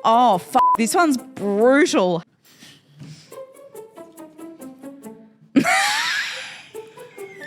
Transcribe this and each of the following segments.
Oh, this one's brutal.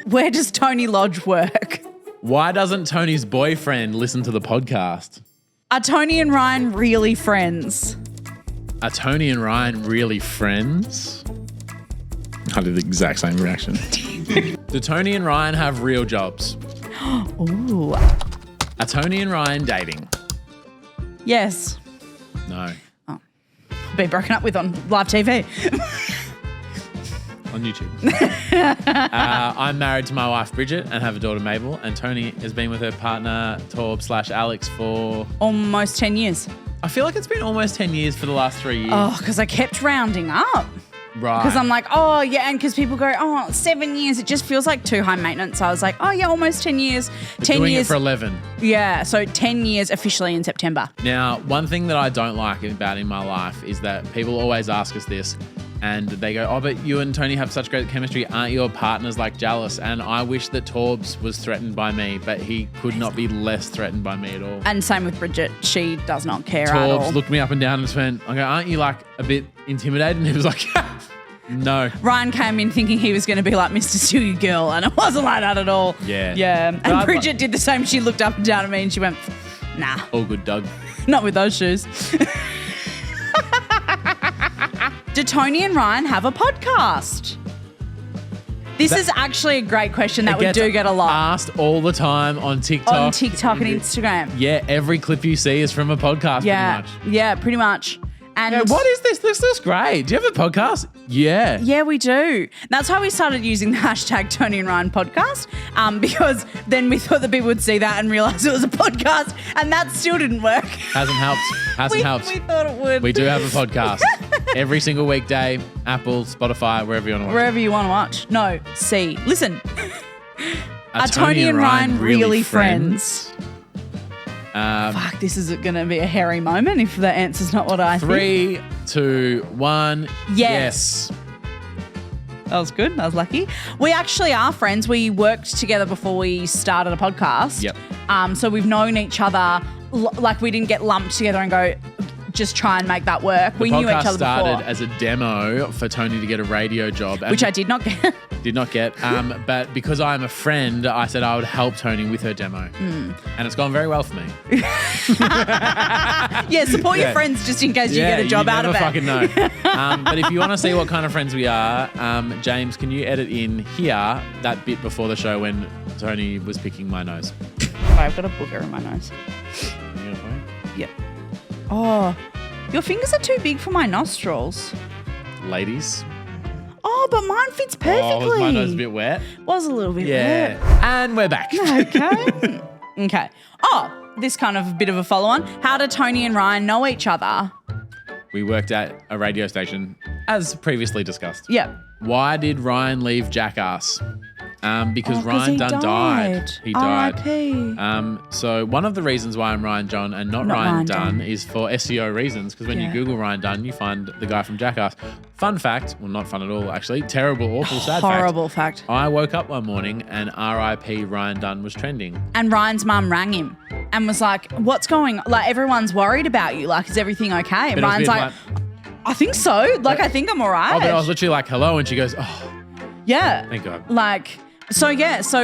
Where does Tony Lodge work? Why doesn't Tony's boyfriend listen to the podcast? Are Toni and Ryan really friends? Are Toni and Ryan really friends? I did the exact same reaction. Do Toni and Ryan have real jobs? Ooh. Are Toni and Ryan dating? Yes. No. Been broken up with on live TV. On YouTube. I'm married to my wife Bridget and have a daughter Mabel, and Toni has been with her partner Torb/Alex for Almost 10 years. I feel like it's been almost 10 years for the last 3 years. Oh, because I kept rounding up. Right. Because I'm like, oh, yeah, and because people go, 7 years. It just feels like too high maintenance. So I was like, oh, yeah, almost 10 years. We're 10 doing years. it for 11. Yeah, so 10 years officially in September. Now, one thing that I don't like about in my life is that people always ask us this, and they go, oh, but you and Toni have such great chemistry. Aren't your partners like jealous? And I wish that Torbs was threatened by me, but he could not be less threatened by me at all. And same with Bridget. She does not care at all. Torbs looked me up and down and went, I go, aren't you like a bit intimidated? And he was like, no. Ryan came in thinking he was going to be like Mr. Steal Your Girl, and it wasn't like that at all. Yeah. Yeah. But And Bridget did the same. She looked up and down at me and she went, nah. All good, Doug. Not with those shoes. Do Toni and Ryan have a podcast? This is actually a great question that we do get a lot. Asked all the time on TikTok. On TikTok and Instagram. Yeah, every clip you see is from a podcast Yeah. pretty much. Yeah, pretty much. And Yeah, what is this? This is great. Do you have a podcast? Yeah. Yeah, we do. That's why we started using the hashtag Toni and Ryan podcast, because then we thought that people would see that and realise it was a podcast, and that still didn't work. Hasn't helped. Hasn't helped. We thought it would. We do have a podcast every single weekday. Apple, Spotify, wherever you want to watch. Wherever you want to watch. No, see. Listen. Are Toni and Ryan really friends? Fuck, this is going to be a hairy moment if the answer's not what I think. 3, 2, 1. Yes. That was good. That was lucky. We actually are friends. We worked together before we started a podcast. Yep. So we've known each other. Like we didn't get lumped together and go, just try and make that work. We knew each other before. The podcast started as a demo for Toni to get a radio job. Which I did not get. Did not get. But because I'm a friend, I said I would help Toni with her demo. And it's gone very well for me. Yeah, support your friends just in case you get a job out of it. You never fucking know. But if you want to see what kind of friends we are, James, can you edit in here that bit before the show when Toni was picking my nose? I've got a booger in my nose. You gonna point? Yep. Oh, your fingers are too big for my nostrils. Ladies. Oh, but mine fits perfectly. Oh, was my nose a bit wet? Was a little bit Yeah. wet. And we're back. Okay. Okay. Oh, this kind of a bit of a follow-on. How do Toni and Ryan know each other? We worked at a radio station, as previously discussed. Yep. Why did Ryan leave Jackass? Because Ryan he Dunn died. He died. R.I.P. So one of the reasons why I'm Ryan John and not Ryan Dunn is for SEO reasons, because when you Google Ryan Dunn, you find the guy from Jackass. Fun fact, well, not fun at all, actually. Terrible, awful, sad fact. Horrible fact. I woke up one morning and RIP Ryan Dunn was trending. And Ryan's mum rang him and was like, what's going on? Like, everyone's worried about you. Like, is everything okay? And But Ryan's like, I think so. Like, I think I'm all right. Oh, but I was literally like, hello. And she goes, oh, yeah. thank God. Like, so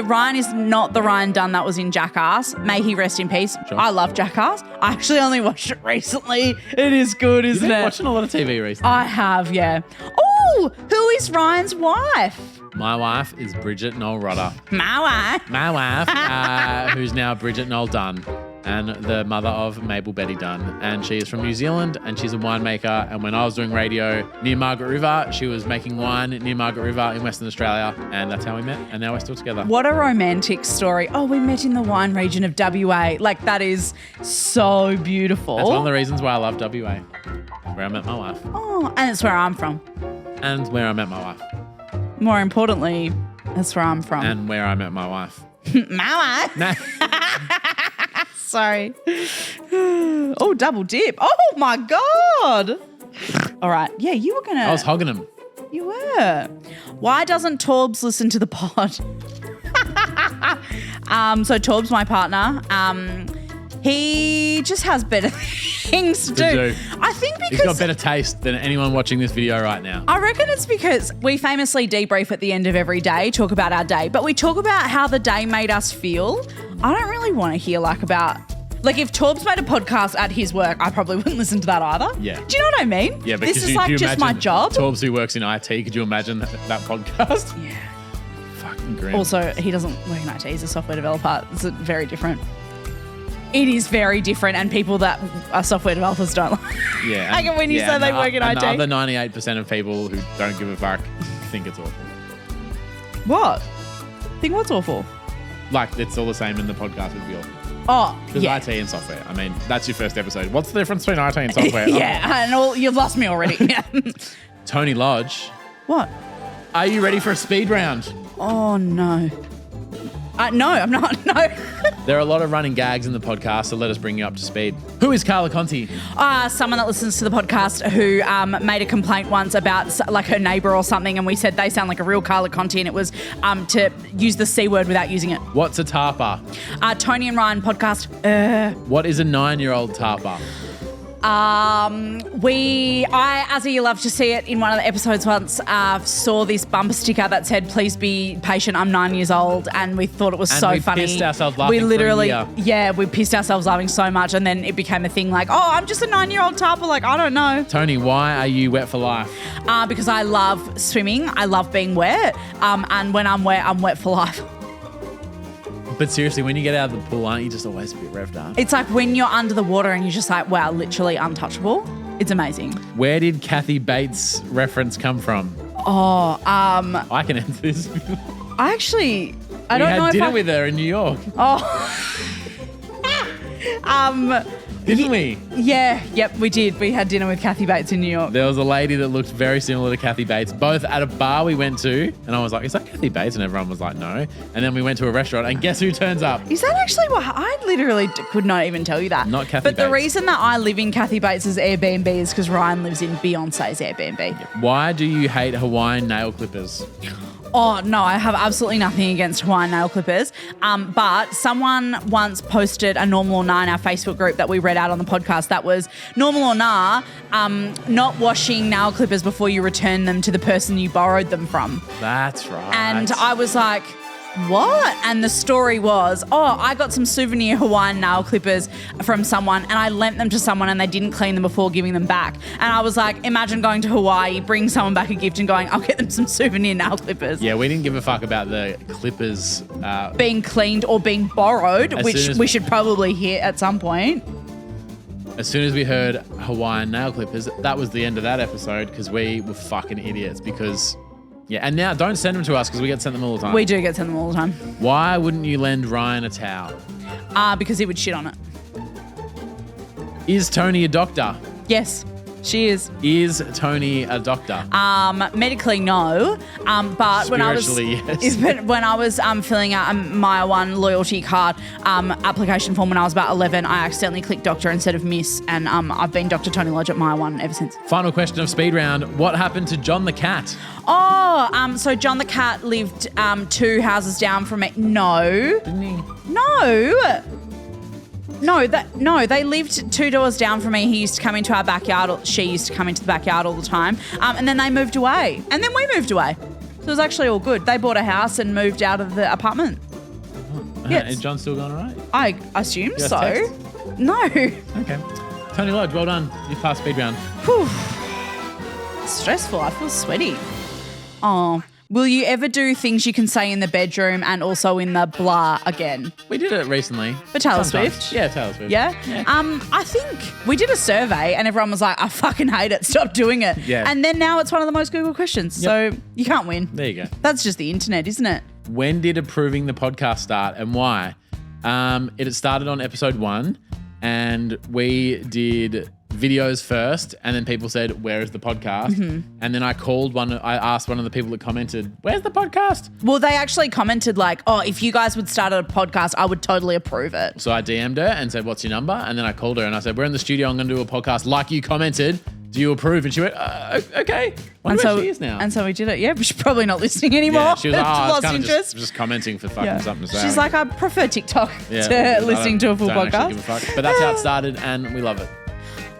Ryan is not the Ryan Dunn that was in Jackass. May he rest in peace. Sure. I love Jackass. I actually only watched it recently. It is good, isn't You've been it? watching a lot of TV recently. I have, yeah. Oh, who is Ryan's wife? My wife is Bridget Noel Rodder. My wife. My wife, who's now Bridget Noel Dunn, and the mother of Mabel Betty Dunn. And she is from New Zealand, and she's a winemaker. And when I was doing radio near Margaret River, she was making wine near Margaret River in Western Australia. And that's how we met. And now we're still together. What a romantic story. Oh, we met in the wine region of WA. Like, that is so beautiful. That's one of the reasons why I love WA. Where I met my wife. Oh, and it's where I'm from. And where I met my wife. More importantly, that's where I'm from. And where I met my wife. My wife. No. Sorry. Oh, double dip. Oh, my God. All right. Yeah, you were going to. I was hogging him. You were. Why doesn't Torbs listen to the pod? So Torb's my partner. He just has better things to do. I think because he's got better taste than anyone watching this video right now. I reckon it's because we famously debrief at the end of every day, talk about our day, but we talk about how the day made us feel. I don't really want to hear about... Like, if Torbs made a podcast at his work, I probably wouldn't listen to that either. Yeah. Do you know what I mean? Yeah, because this is just my job. Torbs who works in IT, could you imagine that podcast? Yeah. Fucking grim. Also, he doesn't work in IT. He's a software developer. It's very different. It is very different, and people that are software developers don't like. Yeah. Like when you say they work in IT. The other 98% of people who don't give a fuck think it's awful. What? Think what's awful? Like, it's all the same in the podcast would be awful. Oh, because yeah. IT and software. I mean, that's your first episode. What's the difference between IT and software? Yeah, and you've lost me already. Yeah. Tony Lodge. What? Are you ready for a speed round? Oh, no. No, I'm not. No. There are a lot of running gags in the podcast, so let us bring you up to speed. Who is Carla Conti? Someone that listens to the podcast who made a complaint once about like her neighbour or something, and we said they sound like a real Carla Conti, and it was to use the C word without using it. What's a tarper? Toni and Ryan podcast. What is a 9-year-old tarper? I, as you love to see it in one of the episodes once, saw this bumper sticker that said, "Please be patient, I'm 9 years old," and we thought it was so funny. We pissed ourselves laughing. We literally, for a year. we pissed ourselves laughing so much, and then it became a thing like, "Oh, I'm just a 9-year-old tarper." Like, I don't know. Tony, why are you wet for life? Because I love swimming. I love being wet. And when I'm wet for life. But seriously, when you get out of the pool, aren't you just always a bit revved up? It's like when you're under the water and you're just like, wow, literally untouchable. It's amazing. Where did Kathy Bates reference come from? I can answer this. I don't know. We had dinner with her in New York. Didn't we? Yeah, yep, we did. We had dinner with Kathy Bates in New York. There was a lady that looked very similar to Kathy Bates, both at a bar we went to, and I was like, is that Kathy Bates? And everyone was like, no. And then we went to a restaurant, and guess who turns up? Is that actually what? I literally could not even tell you that. Not Kathy But Bates. the reason that I live in Kathy Bates' Airbnb is because Ryan lives in Beyonce's Airbnb. Why do you hate Hawaiian nail clippers? Oh, no, I have absolutely nothing against Hawaiian nail clippers. But someone once posted a normal or nah in our Facebook group that we read out on the podcast that was normal or nah, not washing nail clippers before you return them to the person you borrowed them from. That's right. And I was like, what? And the story was, I got some souvenir Hawaiian nail clippers from someone and I lent them to someone and they didn't clean them before giving them back. And I was like, imagine going to Hawaii, bring someone back a gift and going, I'll get them some souvenir nail clippers. Yeah, we didn't give a fuck about the clippers being cleaned or being borrowed, which we should probably hit at some point. As soon as we heard Hawaiian nail clippers, that was the end of that episode because we were fucking idiots because... Yeah, and now don't send them to us because we get sent them all the time. We do get sent them all the time. Why wouldn't you lend Ryan a towel? Because he would shit on it. Is Toni a doctor? Yes, she is. Is Toni a doctor? Medically, no. But when I was filling out my one loyalty card application form when I was about 11, I accidentally clicked doctor instead of miss, and I've been Dr. Toni Lodge at my one ever since. Final question of speed round: what happened to John the cat? So John the cat lived 2 houses down from me. No, Didn't he? No, they lived 2 doors down from me. He used to come into our backyard. She used to come into the backyard all the time. And then they moved away. And then we moved away. So it was actually all good. They bought a house and moved out of the apartment. Yes. Is John still going all right? I assume so. Text? No. Okay. Toni Lodge, well done. You passed speed round. Whew. Stressful. I feel sweaty. Oh. Will you ever do things you can say in the bedroom and also in the blah again? We did it recently. For Taylor Sometimes. Swift? Yeah, Taylor Swift. Yeah? I think we did a survey and everyone was like, I fucking hate it. Stop doing it. Yeah. And then now it's one of the most Googled questions. Yep. So you can't win. There you go. That's just the internet, isn't it? When did approving the podcast start and why? It started on episode 1 and we did videos first and then people said, where is the podcast? Mm-hmm. And then I asked one of the people that commented, where's the podcast? Well, they actually commented like, if you guys would start a podcast, I would totally approve it. So I DM'd her and said, what's your number? And then I called her and I said, we're in the studio. I'm going to do a podcast like you commented. do you approve? And she went, okay. Wonder where she is now. And so we did it. Yeah, but she's probably not listening anymore. Yeah, she was like, lost kind of interest. just commenting for fucking something to say. She's like, I prefer TikTok to listening to a full don't actually podcast. give a fuck. But that's how it started, and we love it.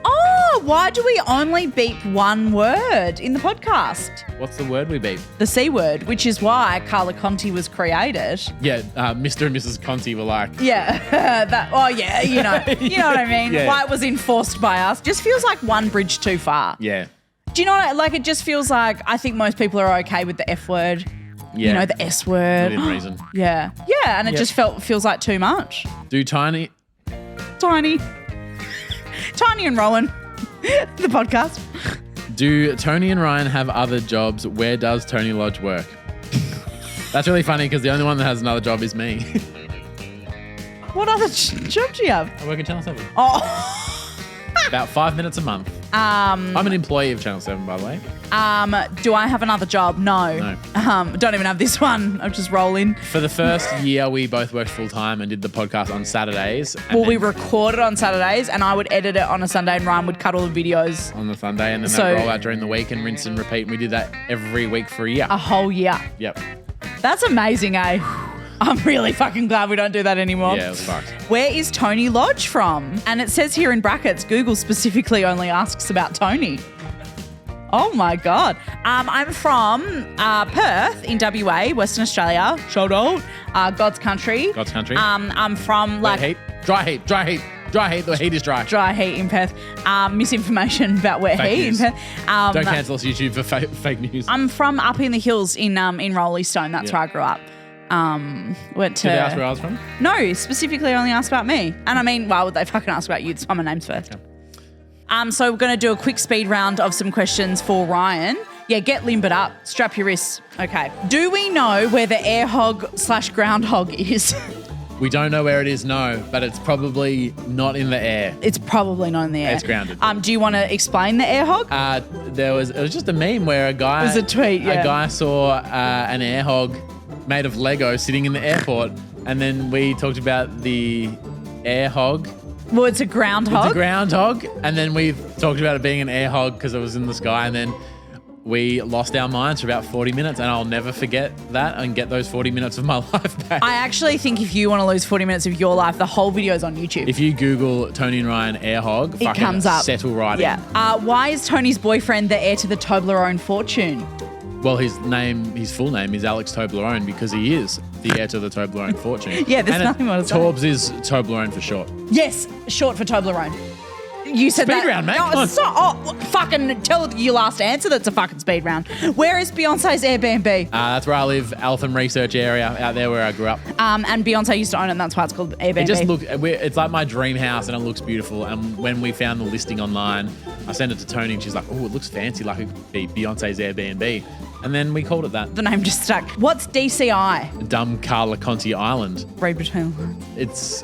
Oh, why do we only beep one word in the podcast? What's the word we beep? The C word, which is why Carla Conti was created. Yeah, Mr. and Mrs. Conti were like, Yeah, you know what I mean. Yeah. Why it was enforced by us. Just feels like one bridge too far. yeah. Do you know what? Like, it just feels like I think most people are okay with the F word. Yeah. You know, the S word. Within reason. Yeah, and it just feels like too much. Do Toni and Rowan, the podcast. Do Toni and Ryan have other jobs? Where does Tony Lodge work? That's really funny because the only one that has another job is me. What other job do you have? I work at Channel 7. Oh. About 5 minutes a month. I'm an employee of Channel 7, by the way. Do I have another job? No. Don't even have this one. I'm just rolling. For the first year, we both worked full time and did the podcast on Saturdays. Well, we recorded on Saturdays and I would edit it on a Sunday and Ryan would cut all the videos. On the Sunday, and then they'd roll out during the week and rinse and repeat. And we did that every week for a year. A whole year. Yep. That's amazing, eh? I'm really fucking glad we don't do that anymore. Yeah, it was fucked. Where is Toni Lodge from? And it says here in brackets, Google specifically only asks about Toni. Oh my God. I'm from Perth in WA, Western Australia. Shout out. God's country. God's country. I'm from like... Heat. Dry heat. The heat is dry. Dry heat in Perth. Misinformation about wet Fake heat news. in Perth. Don't cancel us YouTube for fake news. I'm from up in the hills in Roleystone. That's where I grew up. Went to... Did they ask where I was from? No, specifically only asked about me. And I mean, why would they fucking ask about you? It's my name's first. Yeah. So we're going to do a quick speed round of some questions for Ryan. Yeah, get limbered up. Strap your wrists. Okay. Do we know where the air hog/groundhog is? We don't know where it is, no, but it's probably not in the air. It's probably not in the air. It's grounded. Do you want to explain the air hog? It was just a meme where a guy... It was a tweet, yeah. A guy saw an air hog made of Lego sitting in the airport, and then we talked about the air hog. Well, it's a groundhog. It's a groundhog, and then we talked about it being an air hog because it was in the sky, and then we lost our minds for about 40 minutes, and I'll never forget that and get those 40 minutes of my life back. I actually think if you want to lose 40 minutes of your life, the whole video is on YouTube. If you Google Toni and Ryan air hog, it comes up. Settle right in. Yeah. Why is Tony's boyfriend the heir to the Toblerone fortune? Well, his full name is Alex Toblerone because he is the heir to the Toblerone fortune. Yeah, there's nothing more to say. Torbs is Toblerone for short. Yes, short for Toblerone. You said speed that. round, mate. Fucking tell your last answer that's a fucking speed round. Where is Beyonce's Airbnb? That's where I live, Eltham Research area, out there where I grew up. And Beyonce used to own it, and that's why it's called Airbnb. It's like my dream house, and it looks beautiful. And when we found the listing online, I sent it to Toni, and she's like, "Oh, it looks fancy, like it could be Beyonce's Airbnb." And then we called it that. The name just stuck. What's DCI? Dumb Carla Conti Island. Read between the lines.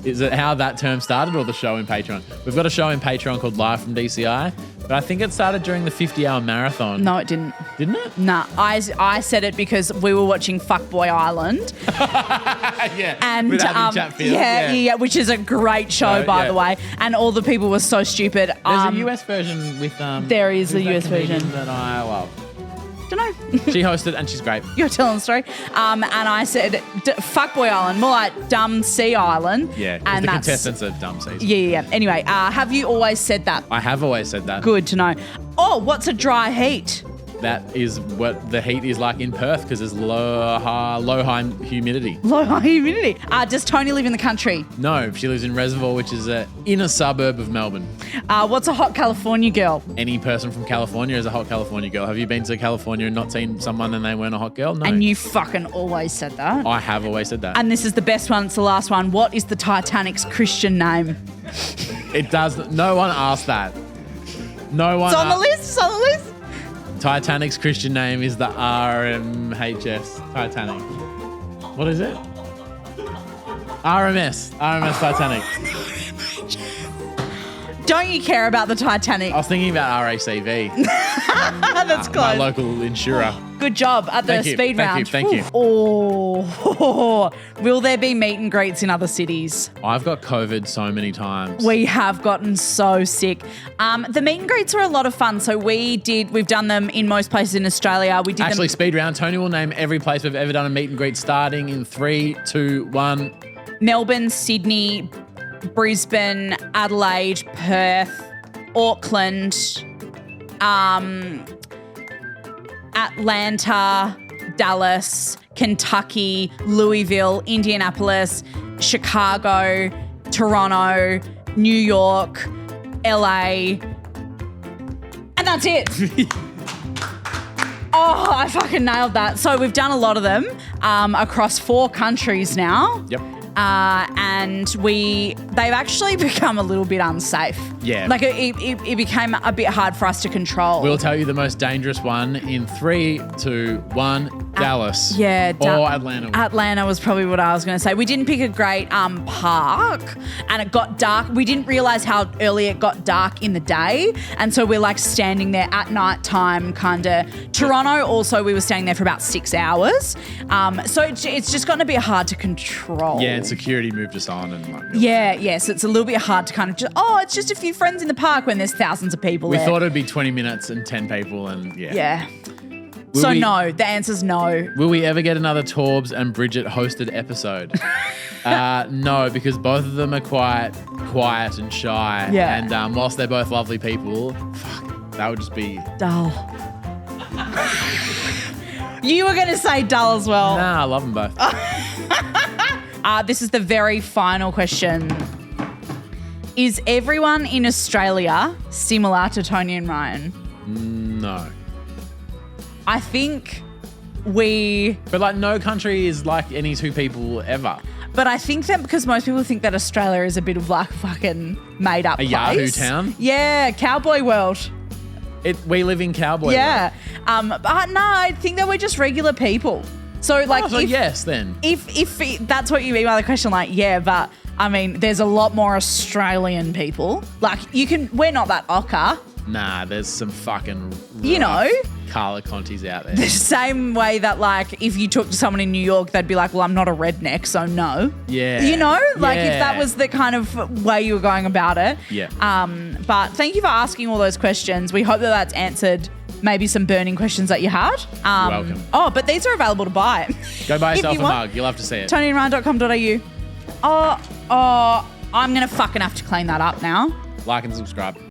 Is it how that term started or the show in Patreon? We've got a show in Patreon called Live from DCI, but I think it started during the 50-hour marathon. No, it didn't. Didn't it? Nah, I said it because we were watching Fuckboy Island. Yeah. And with Abby Chatfield. yeah, which is a great show, by the way. And all the people were so stupid. There's a US version with there is a US version that I love. Don't know. She hosted and she's great. You're telling the story. And I said, Fuckboy Island, more like Dumb Sea Island. Yeah, and the contestants are dumb seas. Yeah. Anyway, have you always said that? I have always said that. Good to know. Oh, what's a dry heat? That is what the heat is like in Perth because there's low high humidity. Low high humidity. Does Toni live in the country? No, she lives in Reservoir, which is an inner suburb of Melbourne. What's a hot California girl? Any person from California is a hot California girl. Have you been to California and not seen someone and they weren't a hot girl? No. And you fucking always said that. I have always said that. And this is the best one. It's the last one. What is the Titanic's Christian name? It does. No one asked that. No one. It's on the list. It's on the list. Titanic's Christian name is the RMHS Titanic. What is it? RMS Titanic. Don't you care about the Titanic? I was thinking about RACV. That's close. My local insurer. Good job at the speed round. Thank you. Oh, will there be meet and greets in other cities? I've got COVID so many times. We have gotten so sick. The meet and greets were a lot of fun. So we've done them in most places in Australia. We did Actually, them. speed round. Tony will name every place we've ever done a meet and greet starting in 3, 2, 1. Melbourne, Sydney, Brisbane, Adelaide, Perth, Auckland, Atlanta, Dallas, Kentucky, Louisville, Indianapolis, Chicago, Toronto, New York, LA, and that's it. Oh, I fucking nailed that. So we've done a lot of them across 4 countries now. Yep. And they've actually become a little bit unsafe. Yeah. Like it became a bit hard for us to control. We'll tell you the most dangerous one in 3, 2, 1. Dallas. Yeah. Or Atlanta. Atlanta was probably what I was going to say. We didn't pick a great park and it got dark. We didn't realise how early it got dark in the day. And so we're like standing there at night time kind of. Toronto also, we were staying there for about 6 hours. So it's just gotten a bit hard to control. Yeah, and security moved us on. And like, Yeah. So it's a little bit hard to kind of it's just a few friends in the park when there's thousands of people we there. thought it'd be 20 minutes and 10 people and yeah. Yeah. Will No, the answer's no. Will we ever get another Torbs and Bridget hosted episode? No, because both of them are quite quiet and shy. Yeah. And whilst they're both lovely people, fuck, that would just be... Dull. You were going to say dull as well. Nah, I love them both. This is the very final question. Is everyone in Australia similar to Toni and Ryan? No. I think But like no country is like any 2 people ever. But I think that because most people think that Australia is a bit of like fucking made up A place. Yahoo town? Yeah, cowboy world. We live in cowboy Yeah. world. But no, I think that we're just regular people. So like yes then. If that's what you mean by the question, like, yeah, but I mean, there's a lot more Australian people. Like we're not that ochre. Nah, there's some fucking You know? Carla Contis out there. The same way that like if you talk to someone in New York, they'd be like, well, I'm not a redneck, so no. Yeah. You know? Like if Yeah. that was the kind of way you were going about it. Yeah. But thank you for asking all those questions. We hope that that's answered maybe some burning questions that you had. Welcome. Oh, but these are available to buy. Go buy If yourself you a want. mug. You'll have to see it. TonyandRyan.com.au. Oh, I'm going to fucking have to clean that up now. Like and subscribe.